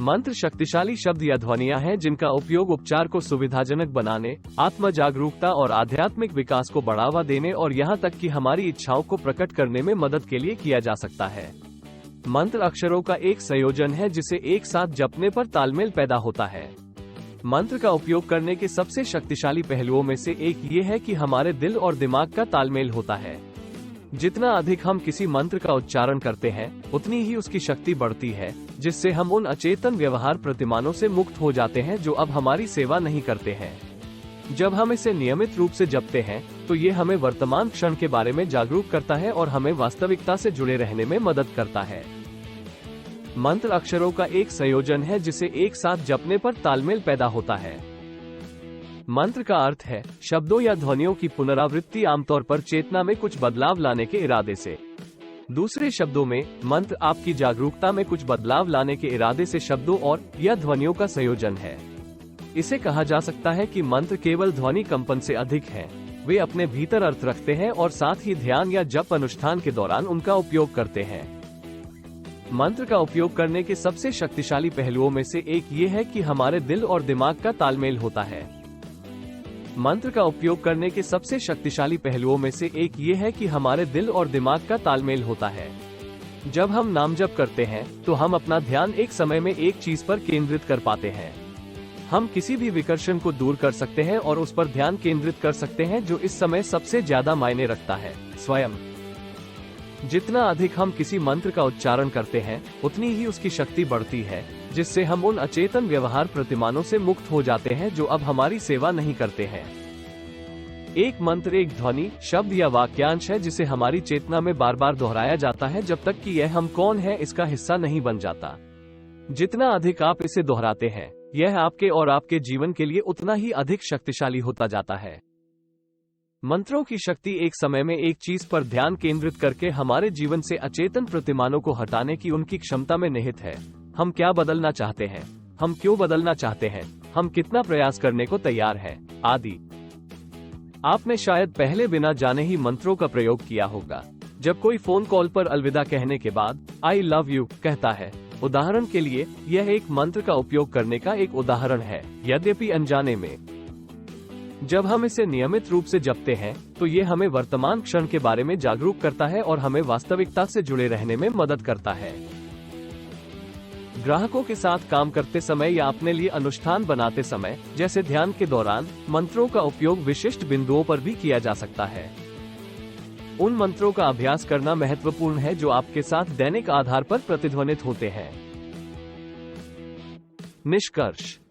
मंत्र शक्तिशाली शब्द या ध्वनियां हैं जिनका उपयोग उपचार को सुविधाजनक बनाने, आत्म जागरूकता और आध्यात्मिक विकास को बढ़ावा देने और यहाँ तक कि हमारी इच्छाओं को प्रकट करने में मदद के लिए किया जा सकता है। मंत्र अक्षरों का एक संयोजन है जिसे एक साथ जपने पर तालमेल पैदा होता है। मंत्र का उपयोग करने के सबसे शक्तिशाली पहलुओं में से एक ये है कि हमारे दिल और दिमाग का तालमेल होता है। जितना अधिक हम किसी मंत्र का उच्चारण करते हैं, उतनी ही उसकी शक्ति बढ़ती है, जिससे हम उन अचेतन व्यवहार प्रतिमानों से मुक्त हो जाते हैं जो अब हमारी सेवा नहीं करते हैं। जब हम इसे नियमित रूप से जपते हैं, तो ये हमें वर्तमान क्षण के बारे में जागरूक करता है और हमें वास्तविकता से जुड़े रहने में मदद करता है। मंत्र अक्षरों का एक संयोजन है जिसे एक साथ जपने पर तालमेल पैदा होता है। मंत्र का अर्थ है शब्दों या ध्वनियों की पुनरावृत्ति, आमतौर पर चेतना में कुछ बदलाव लाने के इरादे से। दूसरे शब्दों में, मंत्र आपकी जागरूकता में कुछ बदलाव लाने के इरादे से शब्दों और या ध्वनियों का संयोजन है। इसे कहा जा सकता है कि मंत्र केवल ध्वनि कंपन से अधिक हैं। वे अपने भीतर अर्थ रखते हैं और साथ ही ध्यान या जप अनुष्ठान के दौरान उनका उपयोग करते हैं। मंत्र का उपयोग करने के सबसे शक्तिशाली पहलुओं में से एक ये है कि हमारे दिल और दिमाग का तालमेल होता है। मंत्र का उपयोग करने के सबसे शक्तिशाली पहलुओं में से एक ये है कि हमारे दिल और दिमाग का तालमेल होता है। जब हम नाम जप करते हैं, तो हम अपना ध्यान एक समय में एक चीज पर केंद्रित कर पाते हैं। हम किसी भी विकर्षण को दूर कर सकते हैं और उस पर ध्यान केंद्रित कर सकते हैं जो इस समय सबसे ज्यादा मायने रखता है, स्वयं। जितना अधिक हम किसी मंत्र का उच्चारण करते हैं, उतनी ही उसकी शक्ति बढ़ती है, जिससे हम उन अचेतन व्यवहार प्रतिमानों से मुक्त हो जाते हैं जो अब हमारी सेवा नहीं करते हैं। एक मंत्र एक ध्वनि, शब्द या वाक्यांश है जिसे हमारी चेतना में बार बार दोहराया जाता है जब तक कि यह हम कौन है इसका हिस्सा नहीं बन जाता। जितना अधिक आप इसे दोहराते हैं, यह आपके और आपके जीवन के लिए उतना ही अधिक शक्तिशाली होता जाता है। मंत्रों की शक्ति एक समय में एक चीज पर ध्यान केंद्रित करके हमारे जीवन से अचेतन प्रतिमानों को हटाने की उनकी क्षमता में निहित है। हम क्या बदलना चाहते हैं, हम क्यों बदलना चाहते हैं, हम कितना प्रयास करने को तैयार हैं, आदि। आपने शायद पहले बिना जाने ही मंत्रों का प्रयोग किया होगा। जब कोई फोन कॉल पर अलविदा कहने के बाद आई लव यू कहता है, उदाहरण के लिए, यह एक मंत्र का उपयोग करने का एक उदाहरण है, यद्यपि अनजाने में। जब हम इसे नियमित रूप से जपते हैं, तो ये हमें वर्तमान क्षण के बारे में जागरूक करता है और हमें वास्तविकता से जुड़े रहने में मदद करता है। ग्राहकों के साथ काम करते समय या अपने लिए अनुष्ठान बनाते समय, जैसे ध्यान के दौरान, मंत्रों का उपयोग विशिष्ट बिंदुओं पर भी किया जा सकता है। उन मंत्रों का अभ्यास करना महत्वपूर्ण है जो आपके साथ दैनिक आधार पर प्रतिध्वनित होते हैं। निष्कर्ष।